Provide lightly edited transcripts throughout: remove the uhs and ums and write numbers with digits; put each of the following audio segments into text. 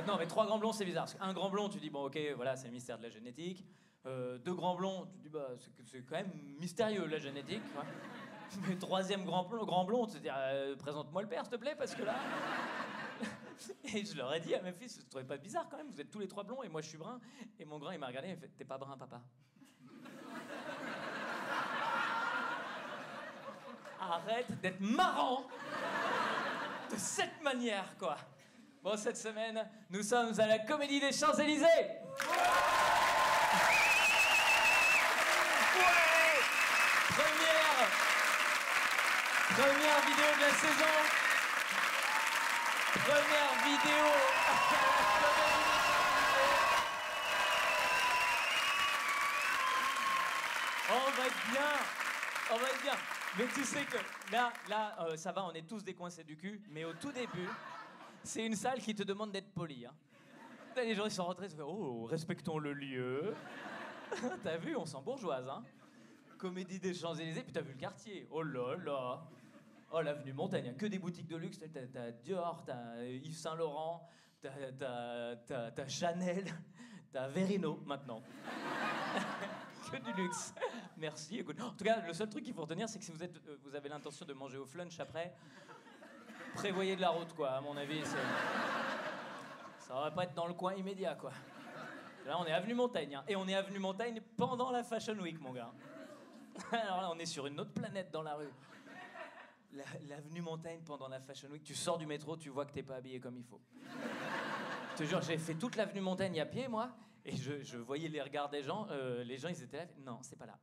Non, mais 3 grands blonds, c'est bizarre. Parce qu'un grand blond, tu dis, bon, ok, voilà, c'est le mystère de la génétique. 2 grands blonds, tu dis, bah, c'est quand même mystérieux, la génétique. Ouais. Mais 3e grand blond, tu te dis, présente-moi le père, s'il te plaît, parce que là... Et je leur ai dit à mes fils, vous ne trouvez pas bizarre quand même, vous êtes tous les 3 blonds et moi je suis brun. Et mon grand, il m'a regardé, il m'a fait, t'es pas brun, papa. Arrête d'être marrant de cette manière, quoi. Bon, cette semaine, nous sommes à la Comédie des Champs-Élysées. Ouais. Première vidéo de la saison. Première vidéo à la Comédie des Champs-Élysées. On va être bien. On va être bien. Mais tu sais que là, ça va, on est tous décoincés du cul. Mais au tout début, c'est une salle qui te demande d'être poli. Hein. Là, les gens ils sont rentrés, ils se font, oh, respectons le lieu. T'as vu, on sent bourgeoise. Hein. Comédie des Champs-Élysées, puis t'as vu le quartier. Oh là là. Oh, l'avenue Montaigne, il n'y a que des boutiques de luxe. T'as Dior, t'as Yves Saint Laurent, t'as Chanel, t'as Verino maintenant. Que du luxe. Merci, écoute. En tout cas, le seul truc qu'il faut retenir, c'est que si vous avez l'intention de manger au flunch après, prévoyez de la route, quoi, à mon avis. Ça va pas être dans le coin immédiat, quoi. Là, on est avenue Montaigne, hein, et on est avenue Montaigne pendant la Fashion Week, mon gars. Alors là, on est sur une autre planète dans la rue. L'avenue Montaigne pendant la Fashion Week, tu sors du métro, tu vois que t'es pas habillé comme il faut. Je te jure, j'ai fait toute l'avenue Montaigne à pied, moi, et je voyais les regards des gens. Les gens, ils étaient là. Non, c'est pas là.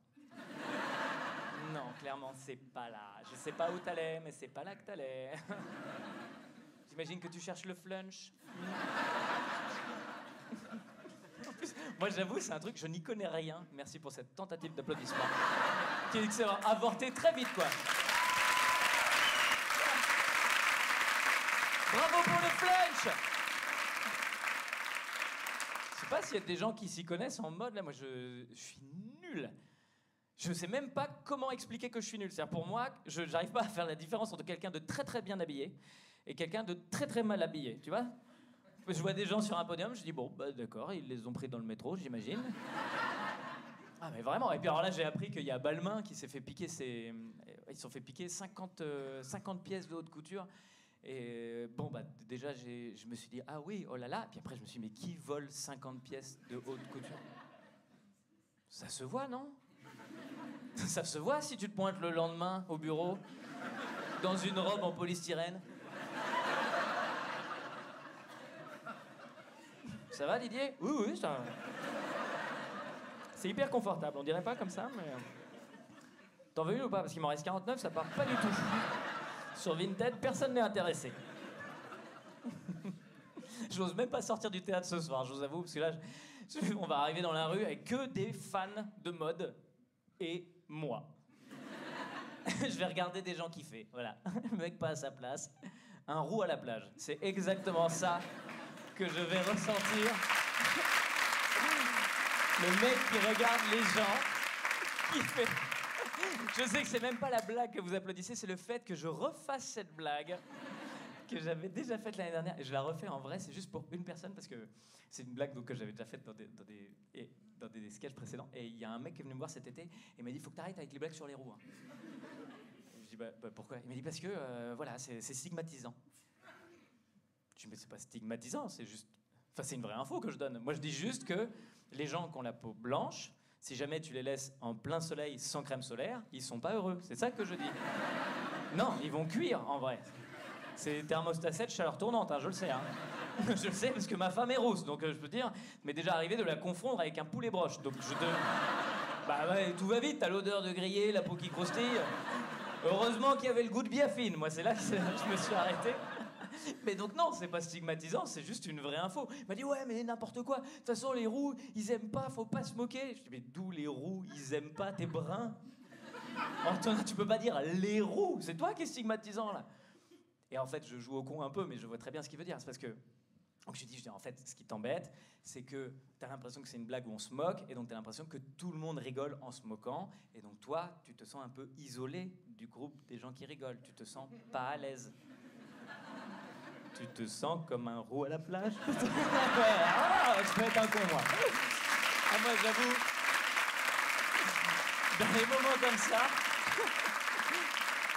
Non, clairement, c'est pas là. Je sais pas où t'allais, mais c'est pas là que t'allais. J'imagine que tu cherches le flunch. En plus, moi, j'avoue, c'est un truc, je n'y connais rien. Merci pour cette tentative d'applaudissement. Qui est avorté très vite, quoi. Bravo pour le flunch! Je sais pas s'il y a des gens qui s'y connaissent en mode, là, moi, je suis nul. Je sais même pas comment expliquer que je suis nul. C'est-à-dire, pour moi, j'arrive pas à faire la différence entre quelqu'un de très très bien habillé et quelqu'un de très très mal habillé, tu vois? Je vois des gens sur un podium, je dis, bon, bah d'accord, ils les ont pris dans le métro, j'imagine. Ah, mais vraiment. Et puis alors là, j'ai appris qu'il y a Balmain qui s'est fait piquer ils se sont fait piquer 50 pièces de haute couture. Et bon, bah déjà, je me suis dit, ah oui, oh là là. Puis après, je me suis dit, mais qui vole 50 pièces de haute couture? Ça se voit, non? Ça se voit si tu te pointes le lendemain au bureau, dans une robe en polystyrène. Ça va, Didier? Oui, oui, ça va. C'est hyper confortable, on dirait pas comme ça, mais... T'en veux une ou pas? Parce qu'il m'en reste 49, ça part pas du tout. Sur Vinted, personne n'est intéressé. J'ose même pas sortir du théâtre ce soir, je vous avoue, parce que là, on va arriver dans la rue avec que des fans de mode et moi. Je vais regarder des gens kiffer, voilà. Le mec pas à sa place, un roux à la plage. C'est exactement ça que je vais ressentir. Le mec qui regarde les gens, qui fait... Je sais que c'est même pas la blague que vous applaudissez, c'est le fait que je refasse cette blague que j'avais déjà faite l'année dernière. Et je la refais en vrai, c'est juste pour une personne, parce que c'est une blague donc, que j'avais déjà faite dans des sketchs précédents. Et il y a un mec qui est venu me voir cet été et m'a dit, faut que t'arrêtes avec les blagues sur les roues. Hein. Je dis, bah, pourquoi? Il m'a dit, parce que, voilà, c'est stigmatisant. Je dis, mais c'est pas stigmatisant, c'est juste... Enfin, c'est une vraie info que je donne. Moi, je dis juste que les gens qui ont la peau blanche, si jamais tu les laisses en plein soleil sans crème solaire, ils sont pas heureux. C'est ça que je dis. Non, ils vont cuire, en vrai. C'est thermostat 7, chaleur tournante, hein, je le sais. Hein. Je le sais parce que ma femme est rousse, donc je peux dire, m'est déjà arrivé de la confondre avec un poulet broche. Donc bah ouais, tout va vite, t'as l'odeur de grillé, la peau qui croustille. Heureusement qu'il y avait le goût de biafine. Moi, c'est là que je me suis arrêté. Mais donc non, c'est pas stigmatisant, c'est juste une vraie info. Il m'a dit, ouais, mais n'importe quoi. De toute façon, les roux, ils aiment pas, faut pas se moquer. Je dis, mais d'où les roux, ils aiment pas, t'es brun? Antoine, tu peux pas dire les roux, c'est toi qui es stigmatisant, là. Et en fait, je joue au con un peu, mais je vois très bien ce qu'il veut dire. C'est parce que... Donc je dis, en fait, ce qui t'embête, c'est que t'as l'impression que c'est une blague où on se moque, et donc t'as l'impression que tout le monde rigole en se moquant, et donc toi, tu te sens un peu isolé du groupe des gens qui rigolent. Tu te sens pas à l'aise. Tu te sens comme un roux à la plage? Ah, je peux être un con, moi. Ah, moi, j'avoue, dans les moments comme ça,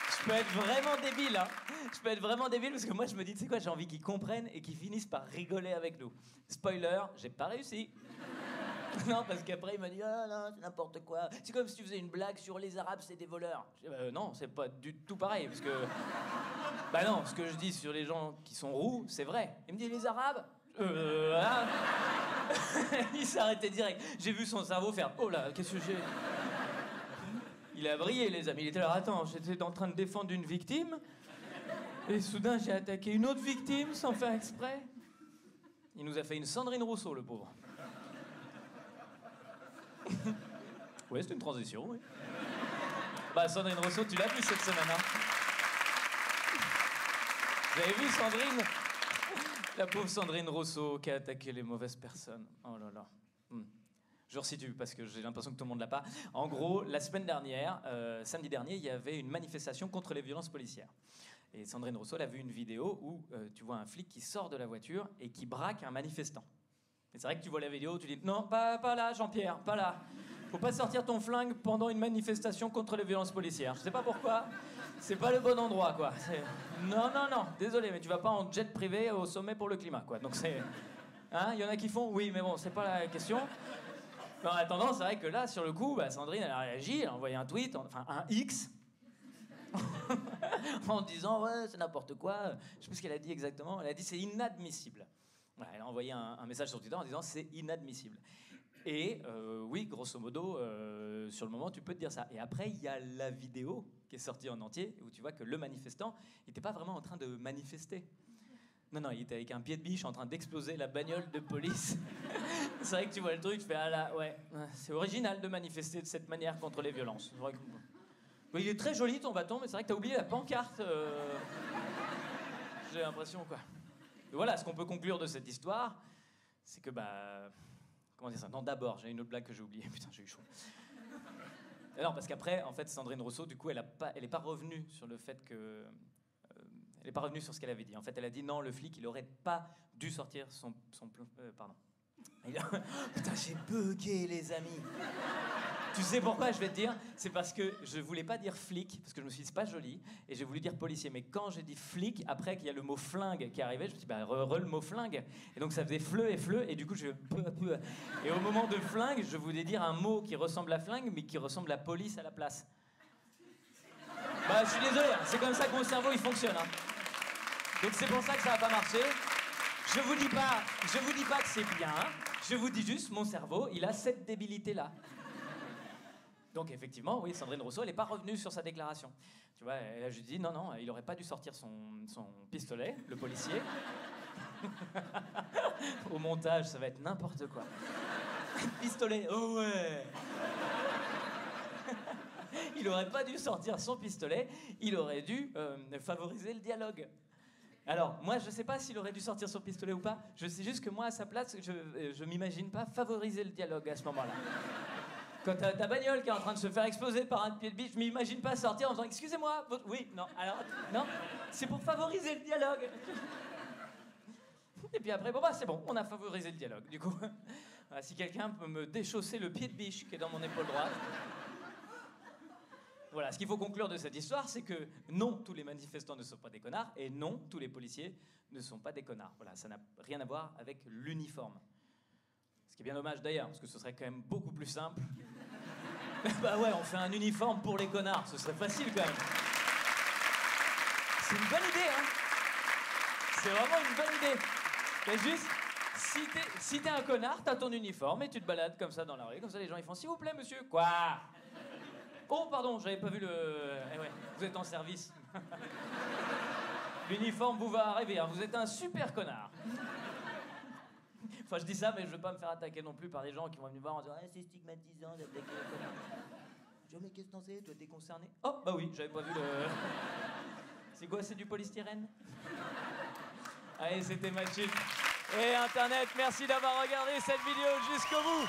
je peux être vraiment débile, hein. Je peux être vraiment débile parce que moi, je me dis, tu sais quoi, j'ai envie qu'ils comprennent et qu'ils finissent par rigoler avec nous. Spoiler, j'ai pas réussi. Non, parce qu'après, il m'a dit, ah non, c'est n'importe quoi. C'est comme si tu faisais une blague sur les Arabes, c'est des voleurs. Je dis, non, c'est pas du tout pareil, parce que... Bah non, ce que je dis sur les gens qui sont roux, c'est vrai. Il me dit, les Arabes hein. Il s'est arrêté direct. J'ai vu son cerveau faire, oh là, qu'est-ce que j'ai... Il a brillé, les amis. Il était là, attends, j'étais en train de défendre une victime, et soudain, j'ai attaqué une autre victime sans faire exprès. Il nous a fait une Sandrine Rousseau, le pauvre. Ouais, c'est une transition, oui. Bah, Sandrine Rousseau, tu l'as vu cette semaine, hein? Vous avez vu Sandrine? La pauvre Sandrine Rousseau qui a attaqué les mauvaises personnes. Oh là là. Je resitue parce que j'ai l'impression que tout le monde l'a pas. En gros, la semaine dernière, samedi dernier, il y avait une manifestation contre les violences policières. Et Sandrine Rousseau elle a vu une vidéo où tu vois un flic qui sort de la voiture et qui braque un manifestant. Et c'est vrai que tu vois la vidéo, tu dis non, pas là, Jean-Pierre, pas là. Faut pas sortir ton flingue pendant une manifestation contre les violences policières. Je sais pas pourquoi, c'est pas le bon endroit, quoi. Non, désolé, mais tu vas pas en jet privé au sommet pour le climat, quoi. Donc c'est... Hein, y en a qui font, oui, mais bon, c'est pas la question. Mais en attendant, c'est vrai que là, sur le coup, bah, Sandrine, elle a réagi, elle a envoyé un tweet, enfin un X, en disant, ouais, c'est n'importe quoi. Je sais plus ce qu'elle a dit exactement. Elle a dit, c'est inadmissible. Voilà, elle a envoyé un message sur Twitter en disant, c'est inadmissible. Et oui, grosso modo, sur le moment, tu peux te dire ça. Et après, il y a la vidéo qui est sortie en entier, où tu vois que le manifestant n'était pas vraiment en train de manifester. Non, il était avec un pied de biche en train d'exploser la bagnole de police. C'est vrai que tu vois le truc, tu fais, ah là, ouais, c'est original de manifester de cette manière contre les violences. C'est vrai que... Il est très joli ton bâton, mais c'est vrai que t'as oublié la pancarte. J'ai l'impression, quoi. Et voilà, ce qu'on peut conclure de cette histoire, c'est que, bah... Comment dire ça? Non, d'abord, j'ai une autre blague que j'ai oubliée. Putain, j'ai eu chaud. Non, parce qu'après, en fait, Sandrine Rousseau, du coup, elle est pas revenue sur le fait que... elle n'est pas revenue sur ce qu'elle avait dit. En fait, elle a dit non, le flic, il aurait pas dû sortir son pardon. Putain, j'ai bugué, les amis. Tu sais pourquoi, je vais te dire? C'est parce que je voulais pas dire flic, parce que je me suis dit, c'est pas joli, et j'ai voulu dire policier. Mais quand j'ai dit flic, après qu'il y a le mot flingue qui est arrivé, je me suis dit, bah, le mot flingue. Et donc ça faisait fleu, et du coup, Et au moment de flingue, je voulais dire un mot qui ressemble à flingue, mais qui ressemble à police à la place. Bah, je suis désolé, hein, c'est comme ça que mon cerveau, il fonctionne. Hein. Donc c'est pour ça que ça va pas marcher. Je vous dis pas que c'est bien, hein. Je vous dis juste, mon cerveau, il a cette débilité-là. Donc effectivement, oui, Sandrine Rousseau, elle n'est pas revenue sur sa déclaration. Tu vois, elle a juste dit, non, il n'aurait pas dû sortir son pistolet, le policier. Au montage, ça va être n'importe quoi. Pistolet, oh ouais. Il n'aurait pas dû sortir son pistolet, il aurait dû favoriser le dialogue. Alors, moi, je sais pas s'il aurait dû sortir son pistolet ou pas, je sais juste que moi, à sa place, je m'imagine pas favoriser le dialogue à ce moment-là. Quand t'as ta bagnole qui est en train de se faire exploser par un pied de biche, je m'imagine pas sortir en disant « Excusez-moi, oui, non, alors, non, c'est pour favoriser le dialogue. » Et puis après, bon, bah, c'est bon, on a favorisé le dialogue. Du coup, si quelqu'un peut me déchausser le pied de biche qui est dans mon épaule droite... Voilà, ce qu'il faut conclure de cette histoire, c'est que non, tous les manifestants ne sont pas des connards, et non, tous les policiers ne sont pas des connards. Voilà, ça n'a rien à voir avec l'uniforme. Ce qui est bien dommage d'ailleurs, parce que ce serait quand même beaucoup plus simple. Bah ouais, on fait un uniforme pour les connards, ce serait facile quand même. C'est une bonne idée, hein. C'est vraiment une bonne idée. Mais juste, si t'es un connard, t'as ton uniforme et tu te balades comme ça dans la rue, comme ça les gens ils font « S'il vous plaît, monsieur ». Quoi? Oh, pardon, j'avais pas vu le... Eh ouais, vous êtes en service. L'uniforme vous va arriver, hein. Vous êtes un super connard. Enfin, je dis ça, mais je veux pas me faire attaquer non plus par des gens qui vont venir me voir en disant c'est stigmatisant d'attaquer les connards. Je dis mais qu'est-ce que t'en sais? Toi, t'es concerné? Oh, bah oui, j'avais pas vu le... C'est quoi, c'est du polystyrène? Allez, c'était Mathieu. Et Internet, merci d'avoir regardé cette vidéo jusqu'au bout.